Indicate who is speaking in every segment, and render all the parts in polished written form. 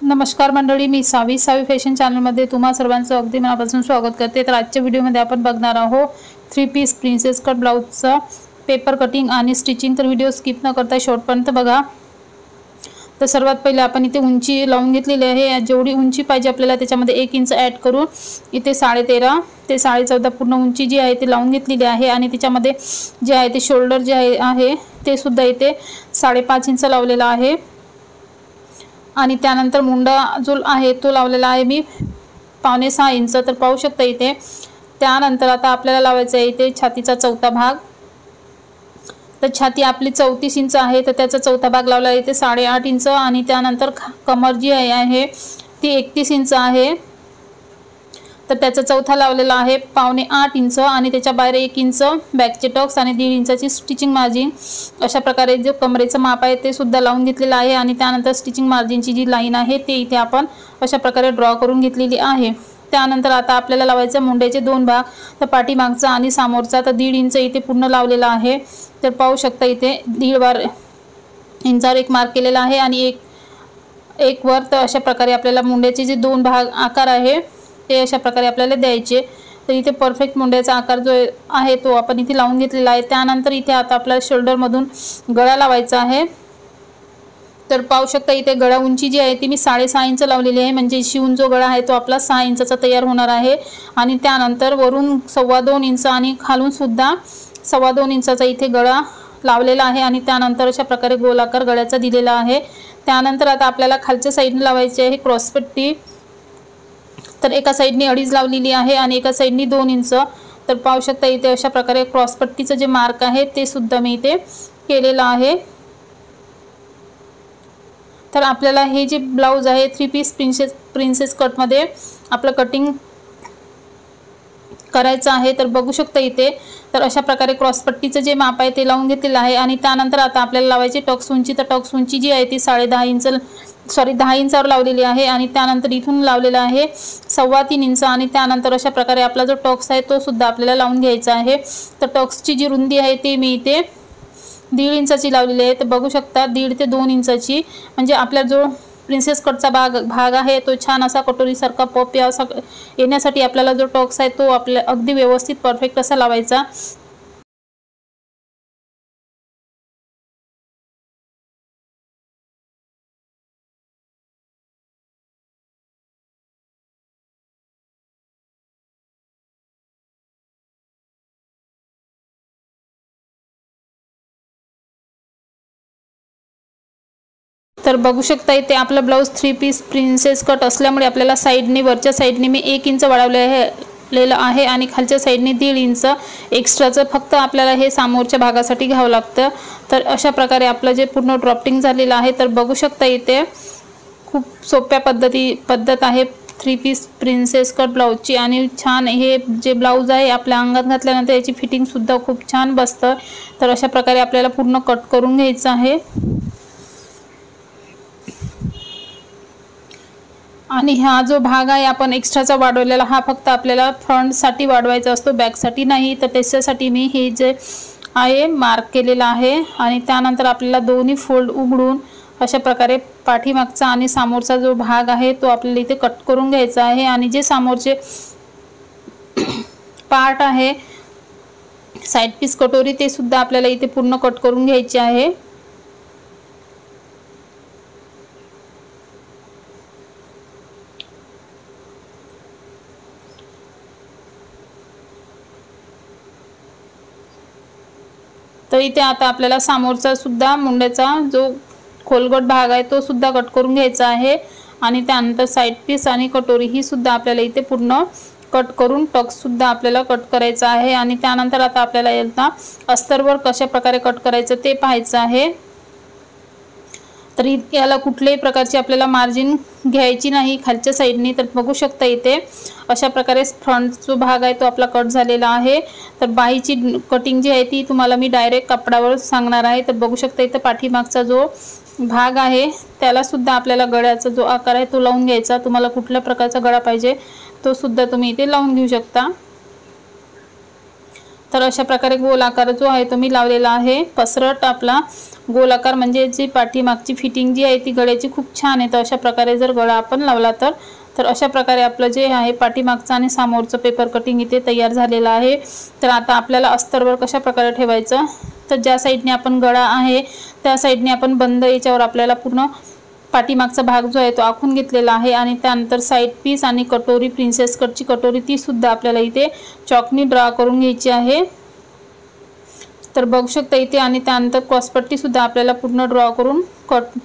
Speaker 1: नमस्कार मंडळी, मी सावी फॅशन चॅनलमध्ये तुम्हा सर्वांचं अगदी मनापासून स्वागत करते। तर आजच्या व्हिडिओमध्ये आपण बघणार आहोत 3 पीस प्रिन्सेस कट ब्लाउजचा पेपर कटिंग आणि स्टिचिंग। तर व्हिडिओ स्किप न करता शेवटपर्यंत बघा। तर सर्वात पहिले आपण इथे उंची लावून घेतलेली आहे। जेवढी उंची पाहिजे आपल्याला त्याच्यामध्ये 1 इंच ॲड करून इथे 13.5 ते 14.5 पूर्ण उंची जी आहे ती लावून घेतलेली आहे। आणि त्याच्यामध्ये जे आहे ते शोल्डर जे आहे ते सुद्धा इथे 5.5 इंच लावलेला आहे। आणि त्यानंतर मुंडा जो आहे तो लावलेला आहे मी 5.25 इंच। तर पाहू शकता इथे। त्यानंतर आता आपल्याला लावायचा आहे इथे छातीचा चौथा भाग। तर छाती आपली 34 इंच आहे, तर त्याचा चौथा भाग लावला आहे इथे 8.5 इंच। आणि त्यानंतर कमर जी आहे ती 31 इंच आहे, तर त्याचा चौथा लावलेला आहे 7.25 इंच। आणि त्याच्या बाहेर 1 इंच बॅकचे टक्स आणि 1.5 इंचाची स्टिचिंग मार्जिन। अशा प्रकारे जो कमरेचं माप आहे ते सुद्धा लावून घेतलेलं आहे। आणि त्यानंतर स्टिचिंग मार्जिनची जी लाईन आहे ते इथे आपण अशा प्रकारे ड्रॉ करून घेतलेली आहे। त्यानंतर आता आपल्याला लावायचं मुंड्याचे 2 भाग, तर पाठीमागचा आणि समोरचा। तर 1.5 इंच इथे पूर्ण लावलेला आहे। तर पाहू शकता इथे 1.5 इंचावर एक मार्क केलेला आहे आणि एक वर। तर अशा प्रकारे आपल्याला मुंड्याचे जे 2 भाग आकार आहे ते अशा प्रकारे आपल्याला द्यायचे। तर इथे परफेक्ट मुंड्याचा आकार जो आहे तो आपण इथे लावून घेतलेला आहे। त्यानंतर इथे आता आपल्याला शोल्डर मधून गळा लावायचा आहे। तर पाहू शकता इथे गळा उंची जी आहे ती मी 6.5 इंच लावलेली आहे, म्हणजे शिवून जो गळा आहे तो आपला 6 इंचाचा तयार होणार आहे। आणि त्यानंतर वरून 2.25 इंच आणि खालून सुद्धा 2.25 इंचाचा इथे गळा लावलेला आहे। आणि त्यानंतर अशा प्रकारे गोलाकार गळ्याचा दिलेला आहे। त्यानंतर आता आपल्याला खालच्या साईडने लावायची आहे क्रॉसपट्टी। तर एका साईडने 2.5 लावलेली आहे आणि एका साईडने 2 इंच। तर पाहू शकता इथे अशा प्रकारे क्रॉसपट्टीचं जे मार्क आहे ते सुद्धा मी इथे केलेलं आहे। तर आपल्याला हे जे ब्लाउज आहे 3 पीस प्रिन्सेस कटमध्ये आपलं कटिंग करायचं आहे। तर बघू शकता इथे। तर अशा प्रकारे क्रॉसपट्टीचं जे माप आहे ते लावून घेतलेलं आहे। आणि त्यानंतर आता आपल्याला लावायची टक्स उंची। तर टक्स उंची जी आहे ती 10 इंचावर लावलेली आहे। आणि त्यानंतर इथून लावलेला आहे 3.25 इंच। आणि त्यानंतर अशा प्रकारे आपला जो टक्स आहे तो सुद्धा आपल्याला लावून घ्यायचा आहे। तर टक्सची जी रुंदी आहे ती मी इथे 1.5 इंचाची लावलेली आहे। तर बघू शकता 1.5 ते 2 इंचाची, म्हणजे आपला जो प्रिन्सेस कटचा भाग आहे तो छान असा कटोरीसारखा पॉप येण्यासाठी आपल्याला जो टक्स आहे तो आपल्या अगदी व्यवस्थित परफेक्ट असा लावायचा। तर बघू शकता इथे आपला ब्लाउज 3 पीस प्रिन्सेस कट असल्यामुळे आपल्याला साईडने वरच्या साईडने मी 1 इंच वाढवलेलं आहे आणि खालच्या साईडने 1.5 इंच एक्स्ट्राचं फक्त आपल्याला हे समोरच्या भागासाठी घ्यावं लागतं। तर अशा प्रकारे आपलं जे पूर्ण ड्रॉफ्टिंग झालेलं आहे। तर बघू शकता इथे खूप सोप्या पद्धत आहे 3 पीस प्रिन्सेस कट ब्लाउजची। आणि छान हे जे ब्लाउज आहे आपल्या अंगात घातल्यानंतर याची फिटिंग सुद्धा खूप छान बसतं। तर अशा प्रकारे आपल्याला पूर्ण कट करून घ्यायचं आहे। आणि हा जो भाग आहे आपण एक्स्ट्राचा वाढवलेला हा फक्त आपल्याला फ्रंटसाठी वाढवायचा असतो, बॅकसाठी नाही। तर त्याच्यासाठी मी हे जे आहे मार्क केलेला आहे। आणि त्यानंतर आपल्याला दोन्ही फोल्ड उघडून अशा प्रकारे पाठीमागचा आणि समोरचा जो भाग आहे तो आपल्याला इथे कट करून घ्यायचा आहे। आणि जे समोरचे पार्ट आहे साइड पीस कटोरी ते सुद्धा आपल्याला इथे पूर्ण कट करून घ्यायचे आहे। तर इथे आता आपल्याला समोरचा सुद्धा मुंड्याचा जो खोलगट भाग आहे तो सुद्धा कट करून घ्यायचा आहे। आणि त्यानंतर साइड पीस आणि कटोरी ही सुद्धा आपल्याला इथे पूर्ण कट करून टक्स सुद्धा आपल्याला कट करायचा आहे। आणि त्यानंतर आता आपल्याला याला अस्तरवर कशा प्रकारे कट करायचं ते पाहायचं आहे। तर याला कुठल्याही प्रकारची आपल्याला मार्जिन घ्यायची नाही खालच्या साईडने। तर बघू शकता इथे अशा प्रकारे फ्रंट जो भाग आहे तो आपला कट झालेला आहे। तर बाहीची कटिंग जी आहे ती तुम्हाला मी डायरेक्ट कपड्यावर सांगणार आहे। तर बघू शकता इथे पाठीमागचा जो भाग आहे त्याला सुद्धा आपल्याला गळ्याचा जो आकार आहे तो लावून घ्यायचा। तुम्हाला कुठल्या प्रकारचा गळा पाहिजे तो सुद्धा तुम्ही इथे लावून घेऊ शकता। तर अशा प्रकारे गोल आकार जो आहे तो मी लावलेला आहे। पसरट आपला गोल आकार म्हणजे जी पाठीमागची फिटिंग जी आहे ती गळ्याची खूप छान आहे। तर अशा प्रकारे जर गळा आपण लावला तर अशा प्रकारे आपलं जे आहे पाठीमागचं आणि समोरचं पेपर कटिंग इथे तयार झालेलं आहे। तर आता आपल्याला अस्तरवर कशा प्रकारे ठेवायचं, तर ज्या साईडने आपण गळा आहे त्या साईडने आपण बंद याच्यावर आपल्याला पूर्ण पाठीमागचा भाग जो आहे तो आखून घेतलेला आहे। आणि त्यानंतर साईड पीस आणि कटोरी प्रिन्सेस कटची कटोरी ती सुद्धा आपल्याला इथे चॉकनी ड्रॉ करून घ्यायची आहे। तर बघू शकता इथे। आणि त्यानंतर क्रॉसपट्टी सुद्धा आपल्याला पूर्ण ड्रॉ करून कट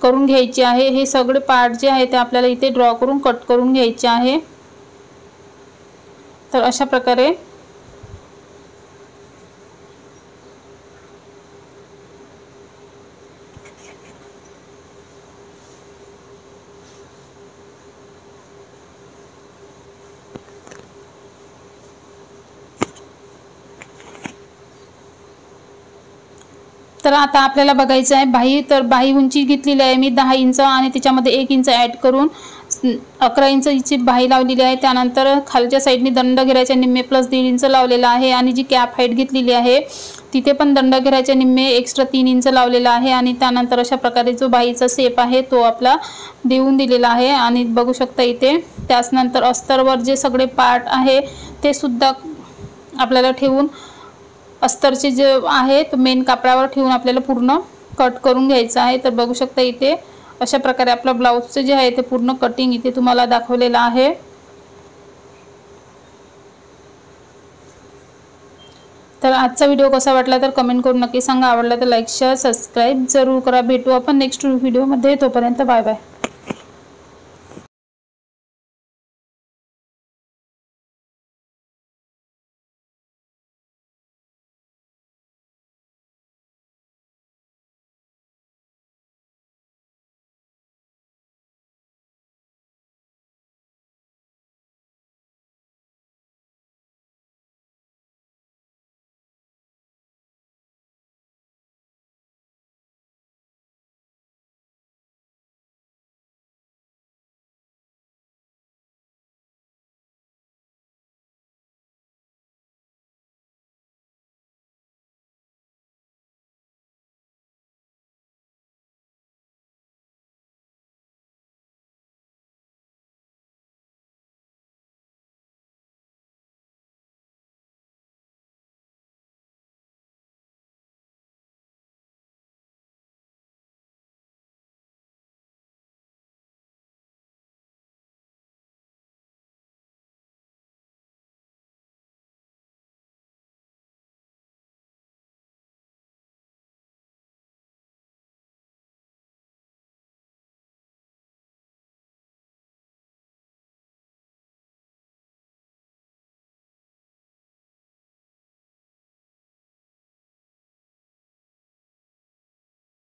Speaker 1: करून घ्यायची आहे। हे सगळे पार्ट जे आहे ते आपल्याला इथे ड्रॉ करून कट करून घ्यायचे आहे। तर अशा प्रकारे तर आता आपल्याला बघायचं आहे बाही। तर बाही उंची घेतलेली आहे मी 10 इंच आणि त्याच्यामध्ये 1 इंच ॲड करून 11 इंचची बाही लावलेली आहे। त्यानंतर खालच्या साईडने दंड घेराच्या निम्मे प्लस 1.5 इंच लावलेला आहे। आणि जी कॅप हाईट घेतलेली आहे तिथे पण दंड घेराच्या निम्मे एक्स्ट्रा 3 इंच लावलेला आहे। आणि त्यानंतर अशा प्रकारे जो बाहीचा शेप आहे तो आपला देऊन दिलेला आहे। आणि बघू शकता इथे। त्यानंतर अस्तरवर जे सगळे पार्ट आहे ते सुद्धा आपल्याला ठेवून अस्तरचे जे आहे तो मेन कापडावर ठेवून आपल्याला पूर्ण कट करून घ्यायचं आहे। तर बघू शकता इथे अशा प्रकारे आपला ब्लाउजचे जे आहे ते पूर्ण कटिंग इथे तुम्हाला दाखवलेलं आहे। तर आजचा व्हिडिओ कसा वाटला तर कमेंट करून नक्की सांगा। आवडला तर लाईक शेअर सबस्क्राईब जरूर करा। भेटू आपण नेक्स्ट व्हिडिओमध्ये, तोपर्यंत बाय बाय।